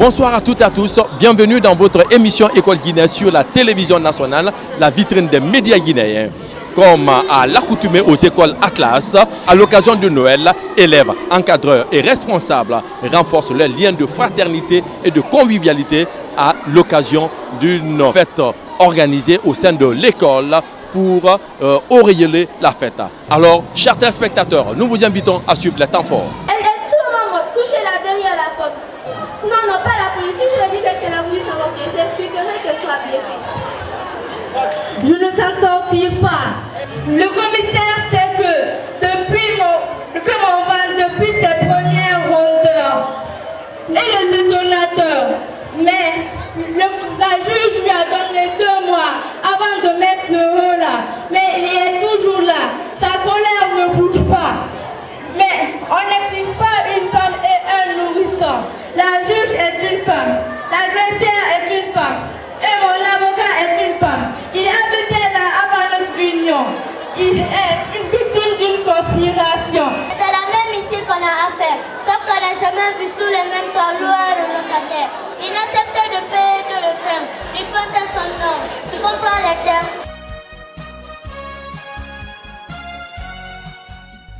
Bonsoir à toutes et à tous, bienvenue dans votre émission École Guinée sur la télévision nationale, la vitrine des médias guinéens. Comme à l'accoutumée aux écoles Atlas, à l'occasion de Noël, élèves, encadreurs et responsables renforcent leurs liens de fraternité et de convivialité à l'occasion d'une fête organisée au sein de l'école pour auréoler la fête. Alors, chers téléspectateurs, nous vous invitons à suivre les temps forts. Elle est sûrement couchée là derrière la porte. Non, pas la police. Si je lui disais qu'elle a voulu savoir que j'expliquerais qu'elle soit blessée. Je ne s'en sortirai pas. Le commissaire sait que depuis ses premières rondeurs et le détonateur, mais la juge lui a donné 2 mois avant de mettre le haut là. Mais il est toujours là. Sa colère ne bouge pas. Mais on n'exige pas une femme et un nourrisson. La juge est une femme. La greffière est une femme. Et mon avocat est une femme. Il habitait là avant notre union. Il est une victime d'une conspiration. C'est la même ici qu'on a affaire. Sauf qu'on n'a jamais vu sous les mêmes toits loueurs le locataire. Il n'acceptait de payer que le ferme. Il portait son nom. Tu comprends les termes?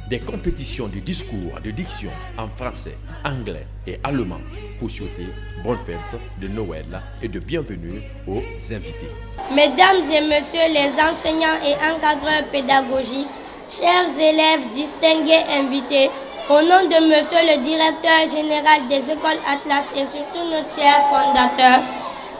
Des compétitions de discours, de diction en français, anglais et allemand pour souhaiter bonne fête de Noël et de bienvenue aux invités. Mesdames et messieurs les enseignants et encadreurs pédagogiques, chers élèves, distingués invités, au nom de monsieur le directeur général des écoles Atlas et surtout notre cher fondateur,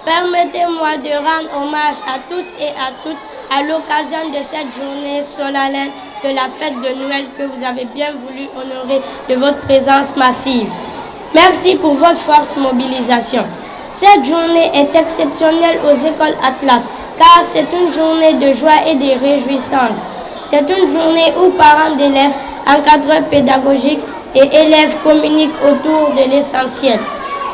permettez-moi de rendre hommage à tous et à toutes à l'occasion de cette journée solennelle de la fête de Noël que vous avez bien voulu honorer de votre présence massive. Merci pour votre forte mobilisation. Cette journée est exceptionnelle aux écoles Atlas car c'est une journée de joie et de réjouissance. C'est une journée où parents d'élèves, encadreurs pédagogiques et élèves communiquent autour de l'essentiel.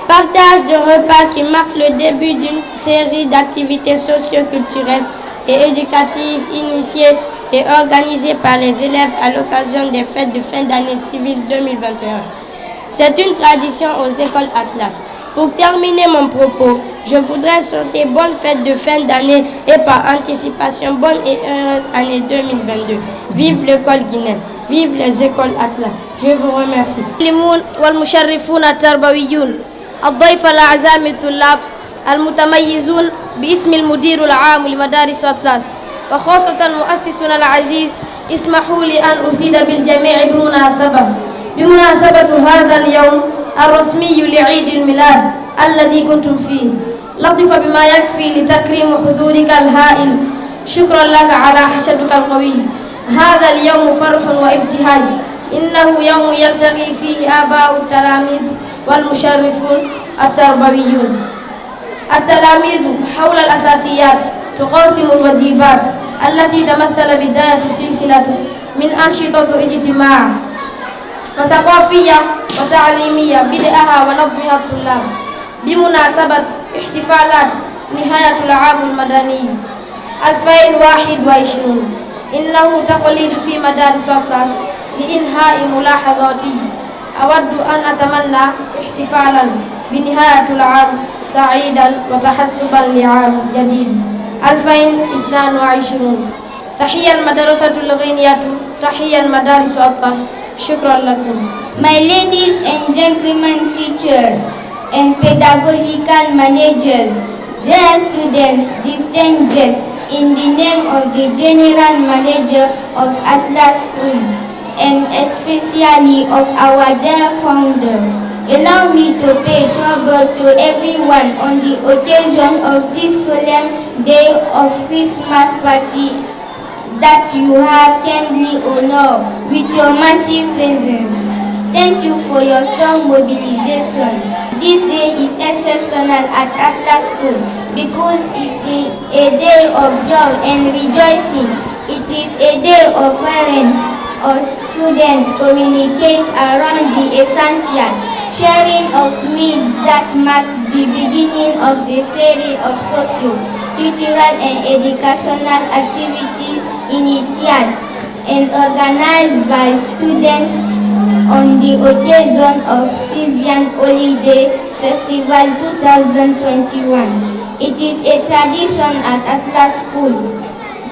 Partage de repas qui marque le début d'une série d'activités socio-culturelles et éducatives initiées et organisées par les élèves à l'occasion des fêtes de fin d'année civile 2021. C'est une tradition aux écoles Atlas. Pour terminer mon propos, je voudrais souhaiter bonne fête de fin d'année et par anticipation bonne et heureuse année 2022. Vive l'école guinéenne, vive les écoles Atlas. Je vous remercie. والمشرفون التربويون الضيف الأعزام الطلاب المتميزون باسم المدير العام لمدارس أطلس وخاصة مؤسسنا العزيز اسمحوا لي أن أزيد بالجميع بمناسبة هذا اليوم الرسمي لعيد الميلاد الذي كنتم فيه. لطف بما يكفي لتكريم حضورك الهائل. شكرا لك على حشدك القوي. هذا اليوم فرح وابتهاج. إنه يوم يلتقي فيه آباء التلاميذ والمشرفون التربويون. التلاميذ حول الأساسيات تقاسم الواجبات التي تمثل بداية سلسلة من أنشطة اجتماع وثقافية وتعليمية بدأها ونظمها الطلاب بمناسبة احتفالات نهاية العام المدني 2021. إنه تقليد في مدارس أطلس لإنهاء ملاحظاتي. أود أن أتمنى احتفالا بنهاية العام سعيدا وتحسبا لعام جديد 2022. تحية المدرسة الغينية، تحية مدارس أطلس. شكرا لكم. My ladies and gentlemen, teachers and pedagogical managers, dear students, distinguished guests, in the name of the General Manager of Atlas Schools and especially of our dear founder, allow me to pay tribute to everyone on the occasion of this solemn day of Christmas party that you have kindly honored with your massive presence. Thank you for your strong mobilization. This day is exceptional at Atlas School because it's a day of joy and rejoicing. It is a day of parents or students communicate around the essential sharing of meals that marks the beginning of the series of social, cultural and educational activities initiated and organized by students on the occasion of Sylvian Holiday Festival 2021. It is a tradition at Atlas Schools.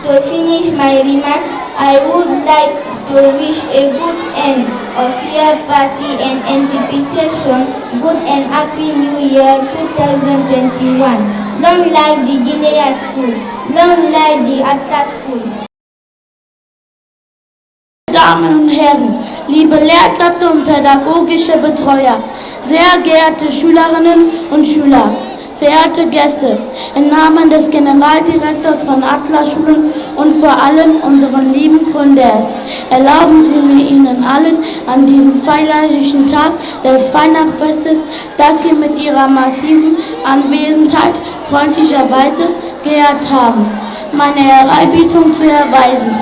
To finish my remarks, I would like to wish a good end of year party and anticipation, good and happy New Year 2021. Long live the Guinea School, long live the Atlas School. Damen und Herren, liebe Lehrkräfte und pädagogische Betreuer, sehr geehrte Schülerinnen und Schüler, verehrte Gäste, im Namen des Generaldirektors von Atlas Schulen und vor allem unseren lieben Gründers, erlauben Sie mir Ihnen allen an diesem feierlichen Tag des Weihnachtsfestes, das Sie mit Ihrer massiven Anwesenheit freundlicherweise geehrt haben, meine Ehrerbietung zu erweisen.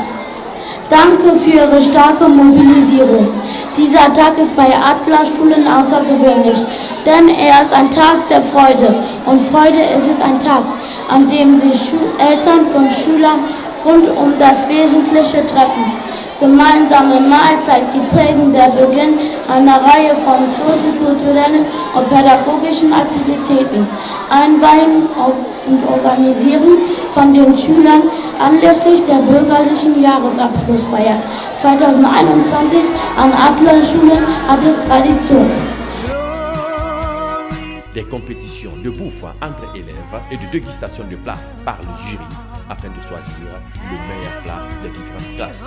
Danke für Ihre starke Mobilisierung. Dieser Tag ist bei Atlas Schulen außergewöhnlich, denn er ist ein Tag der Freude. Und Freude ist es ein Tag, an dem sich Eltern von Schülern rund um das Wesentliche treffen. Gemeinsame Mahlzeit, die prägen der Beginn einer Reihe von soziokulturellen und pädagogischen Aktivitäten. Einweihen und Organisieren von den Schülern anlässlich der bürgerlichen Jahresabschlussfeier 2021 an Atlas Schulen hat es Tradition. Des compétitions de bouffe entre élèves et de dégustation de plats par le jury afin de choisir le meilleur plat des différentes classes.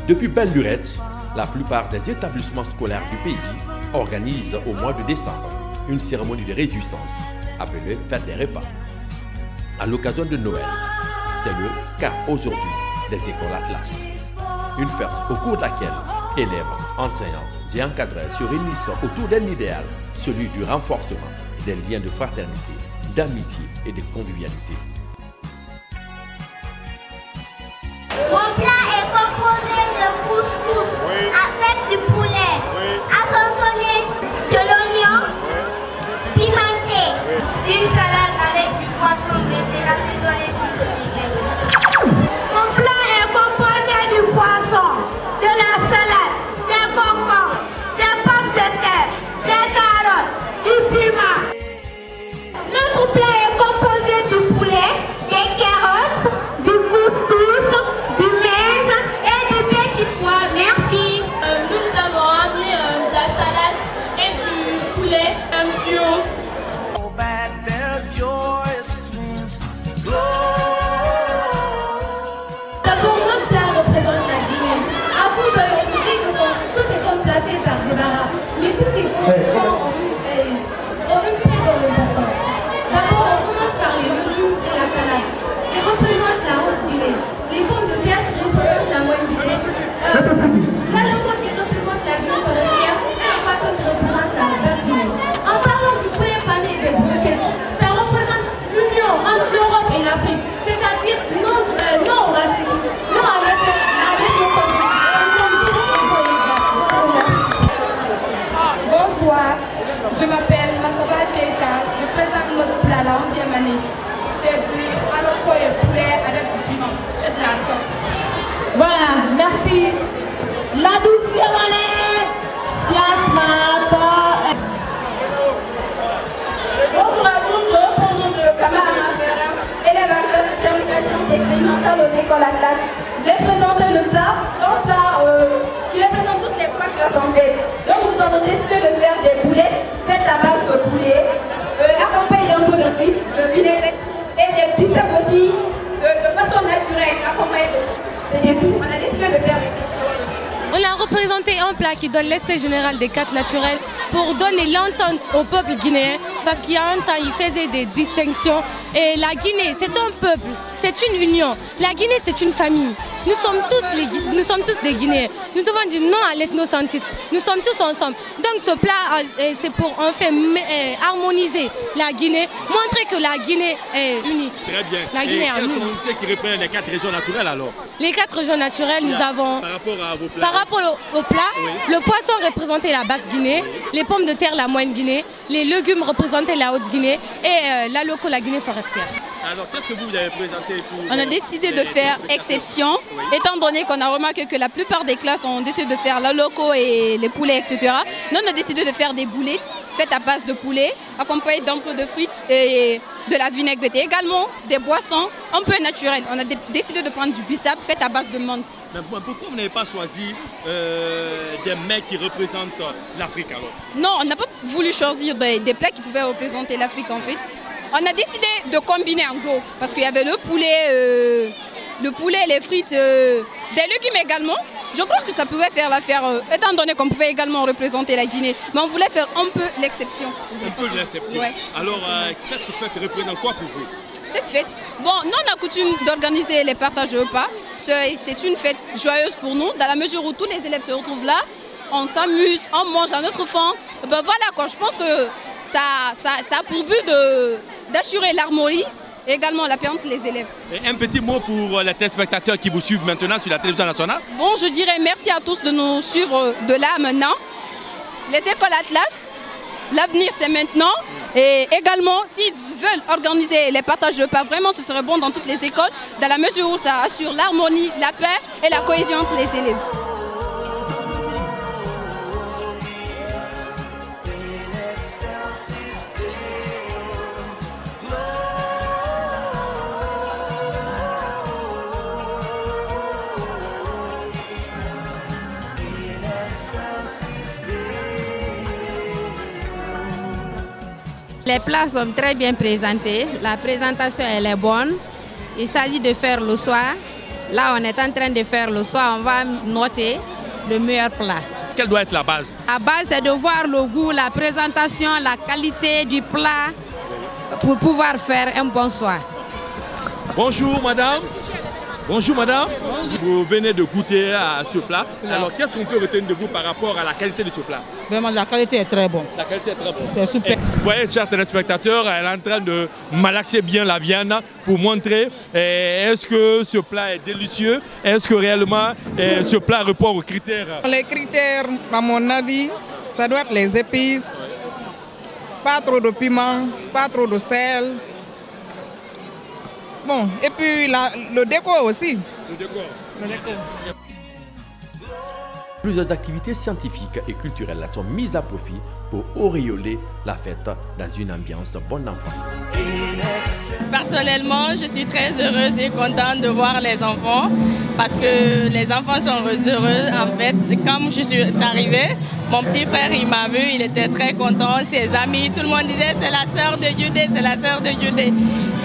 Depuis belle lurette, la plupart des établissements scolaires du pays organisent au mois de décembre une cérémonie de réjouissance appelée Fête des repas. À l'occasion de Noël, c'est le cas aujourd'hui des écoles Atlas. Une fête au cours de laquelle élèves, enseignants et encadreurs se réunissent autour d'un idéal, celui du renforcement des liens de fraternité, d'amitié et de convivialité. Mon plat est composé de couscous avec du poulet, assaisonné de l'oignon pimenté, une salade avec du poisson braisé assaisonné d'huile vinaigre. Mon plat est composé du poisson, de la salade, des concombres, des pommes de terre, des carottes, du piment. Notre plat est composé du poulet, des carottes, du couscous, du maïs et du petit pois. Merci. Nous avons amené de la salade et du poulet, monsieur. D'abord, notre plat représente la Guinée. À vous de considérer que tous ces hommes placés par débarras, mais tous ces grands ont une très grande importance. D'abord, on commence par les légumes et la salade. Ils représentent la haute Guinée. Les pommes de terre représentent la moyenne Guinée. Bonsoir, je m'appelle Massaba Keita, je présente notre plat la 11e année. C'est du aloko et poulet avec du piment et de la sauce. Voilà, merci. La 12e année, Siasmata. Bonjour à tous, je reprends le nom de Kamala Mafera, élève en classe de termination expérimentale aux écoles Atlas. J'ai présenté le plat, c'est un plat qui représente toutes les 3 classes en fait. Donc nous avons décidé de faire des poulets faits à base de poulet, accompagnés d'un peu de frites, de vinaigre et des biceps aussi de façon naturelle, accompagnés de frites. C'est tout. On a décidé de faire l'exception. On a représenté un plat qui donne l'aspect général des 4 naturels pour donner l'entente au peuple guinéen, parce qu'il y a un temps, il faisait des distinctions. Et la Guinée, c'est un peuple, c'est une union. La Guinée, c'est une famille. Nous sommes tous des Guinéens. Nous devons dire non à l'ethnocentrisme. Nous sommes tous ensemble. Donc ce plat, c'est pour en fait harmoniser la Guinée, montrer que la Guinée est unique. Très bien. La Guinée est unique. Quels sont ceux qui représentent les 4 régions naturelles alors? Les 4 régions naturelles, nous avons... Par rapport à vos plats? Par rapport au plat, oui. Le poisson représentait la basse Guinée, les pommes de terre la moyenne Guinée, les légumes représentaient la haute Guinée et la loco la Guinée forestière. Alors qu'est-ce que vous avez présenté pour... On a décidé de faire exception, étant donné qu'on a remarqué que la plupart des classes ont décidé de faire la loco et les poulets, etc. Nous, on a décidé de faire des boulettes faites à base de poulet, accompagnées d'un peu de frites et de la vinaigrette. Et également des boissons un peu naturelles. On a décidé de prendre du bissap fait à base de menthe. Mais pourquoi vous n'avez pas choisi des mets qui représentent l'Afrique alors? Non, on n'a pas voulu choisir des plats qui pouvaient représenter l'Afrique en fait. On a décidé de combiner en gros, parce qu'il y avait le poulet, les frites, des légumes également. Je crois que ça pouvait faire l'affaire, étant donné qu'on pouvait également représenter la Guinée. Mais on voulait faire un peu l'exception. Un peu de l'exception. Ouais. Alors, cette fête représente quoi pour vous? Cette fête, bon, nous on a coutume d'organiser les partages de repas. C'est une fête joyeuse pour nous, dans la mesure où tous les élèves se retrouvent là. On s'amuse, on mange à notre faim. Ben voilà quoi, je pense que ça a pour but d'assurer l'harmonie et également la paix entre les élèves. Et un petit mot pour les téléspectateurs qui vous suivent maintenant sur la télévision nationale. Bon, je dirais merci à tous de nous suivre de là à maintenant. Les écoles Atlas, l'avenir c'est maintenant. Et également, s'ils veulent organiser les partages de repas, vraiment ce serait bon dans toutes les écoles, dans la mesure où ça assure l'harmonie, la paix et la cohésion entre les élèves. Les plats sont très bien présentés, la présentation elle est bonne. Il s'agit de faire le soir. Là on est en train de faire le soir, on va noter le meilleur plat. Quelle doit être la base? La base c'est de voir le goût, la présentation, la qualité du plat pour pouvoir faire un bon soir. Bonjour madame. Bonjour madame. Vous venez de goûter à ce plat. Alors qu'est-ce qu'on peut retenir de vous par rapport à la qualité de ce plat? Vraiment la qualité est très bonne. La qualité est très bonne. C'est super. Vous voyez, chers téléspectateurs, elle est en train de malaxer bien la viande pour montrer est-ce que ce plat est délicieux, est-ce que réellement ce plat répond aux critères. Les critères, à mon avis, ça doit être les épices, pas trop de piment, pas trop de sel. Bon, et puis le décor aussi. Le décor. Le décor. Plusieurs activités scientifiques et culturelles sont mises à profit pour auréoler la fête dans une ambiance bon enfant. Personnellement, je suis très heureuse et contente de voir les enfants parce que les enfants sont heureux. En fait, quand je suis arrivée, mon petit frère, il m'a vu, il était très content, ses amis, tout le monde disait c'est la sœur de Judée, c'est la sœur de Judée.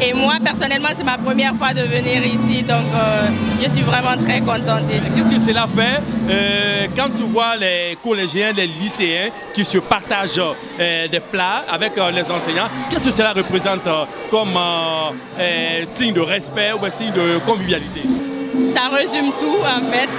Et moi, personnellement, c'est ma première fois de venir ici, donc je suis vraiment très contente. Qu'est-ce que cela fait quand tu vois les collégiens, les lycéens qui se partagent des plats avec les enseignants? Qu'est-ce que cela représente comme signe de respect ou signe de convivialité? Ça résume tout en fait.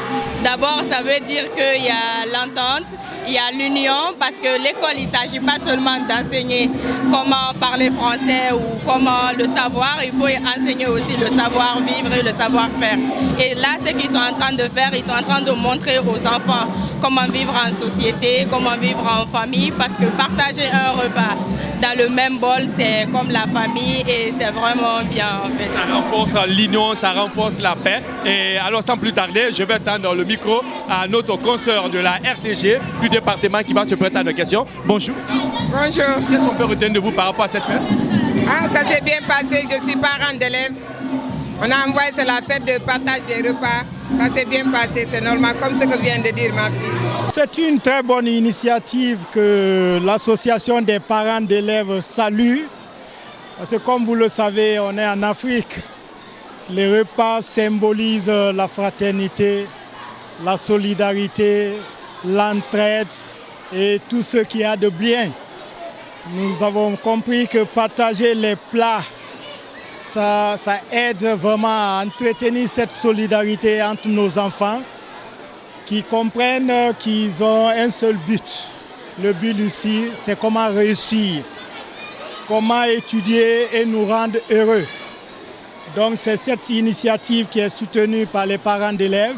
D'abord, ça veut dire qu'il y a l'entente, il y a l'union, parce que l'école, il ne s'agit pas seulement d'enseigner comment parler français ou comment le savoir, il faut enseigner aussi le savoir-vivre et le savoir-faire. Et là, ce qu'ils sont en train de faire, ils sont en train de montrer aux enfants comment vivre en société, comment vivre en famille, parce que partager un repas dans le même bol, c'est comme la famille et c'est vraiment bien en fait. Ça renforce l'union, ça renforce la paix. Et alors sans plus tarder, je vais tendre le micro à notre consoeur de la RTG du département qui va se prêter à nos questions. Bonjour. Bonjour. Qu'est-ce qu'on peut retenir de vous par rapport à cette fête? Ah, ça s'est bien passé, je suis parent d'élèves. On a envoyé, c'est la fête de partage des repas. Ça s'est bien passé, c'est normal, comme ce que vient de dire ma fille. C'est une très bonne initiative que l'association des parents d'élèves salue. Parce que comme vous le savez, on est en Afrique. Les repas symbolisent la fraternité, la solidarité, l'entraide et tout ce qu'il y a de bien. Nous avons compris que partager les plats, ça aide vraiment à entretenir cette solidarité entre nos enfants qui comprennent qu'ils ont un seul but. Le but ici, c'est comment réussir, comment étudier et nous rendre heureux. Donc c'est cette initiative qui est soutenue par les parents d'élèves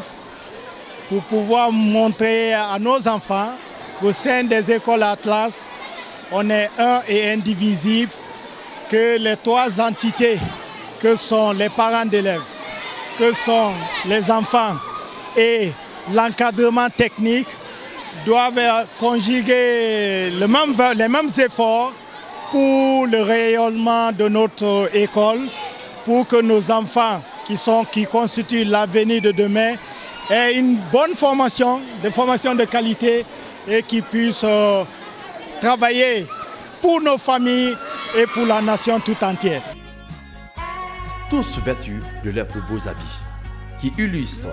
pour pouvoir montrer à nos enfants qu'au sein des écoles Atlas, on est un et indivisible, que les trois entités que sont les parents d'élèves, que sont les enfants et l'encadrement technique doivent conjuguer les mêmes efforts pour le rayonnement de notre école, pour que nos enfants qui constituent l'avenir de demain aient une bonne formation, des formations de qualité et qui puissent travailler pour nos familles et pour la nation tout entière. Tous vêtus de leurs plus beaux habits, qui illustrent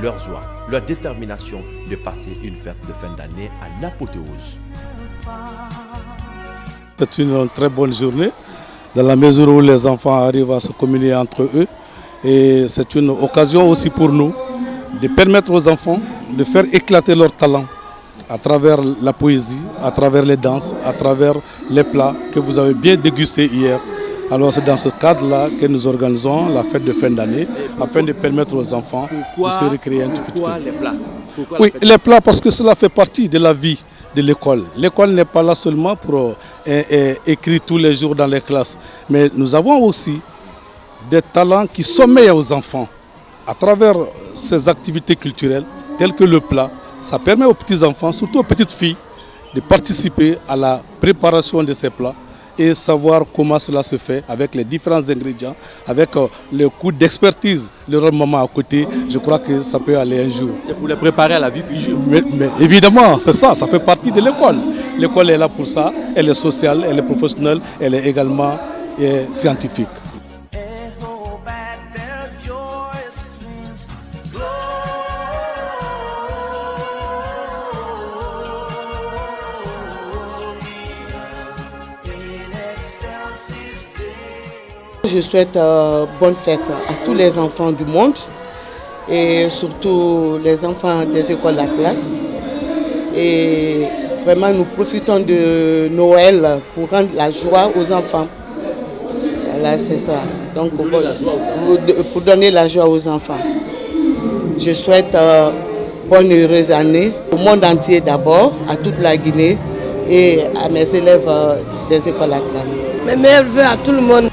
leur joie, leur détermination de passer une fête de fin d'année à l'apothéose. C'est une très bonne journée, dans la mesure où les enfants arrivent à se communier entre eux. Et c'est une occasion aussi pour nous de permettre aux enfants de faire éclater leur talent à travers la poésie, à travers les danses, à travers les plats que vous avez bien dégustés hier. Alors c'est dans ce cadre-là que nous organisons la fête de fin d'année afin de permettre aux enfants de se récréer un petit peu. Pourquoi les plats? Oui, les plats parce que cela fait partie de la vie de l'école. L'école n'est pas là seulement pour écrire tous les jours dans les classes, mais nous avons aussi des talents qui sommeillent aux enfants à travers ces activités culturelles telles que le plat. Ça permet aux petits-enfants, surtout aux petites filles, de participer à la préparation de ces plats et savoir comment cela se fait avec les différents ingrédients, avec le coup d'expertise de leur maman à côté. Je crois que ça peut aller un jour. C'est pour les préparer à la vie future. Mais évidemment, c'est ça, ça fait partie de l'école. L'école est là pour ça, elle est sociale, elle est professionnelle, elle est également scientifique. Je souhaite bonne fête à tous les enfants du monde et surtout les enfants des écoles Atlas. Et vraiment, nous profitons de Noël pour rendre la joie aux enfants. Voilà, c'est ça. Donc, pour donner la joie aux enfants. Je souhaite bonne et heureuse année au monde entier d'abord, à toute la Guinée et à mes élèves des écoles Atlas. Mes meilleurs vœux à tout le monde.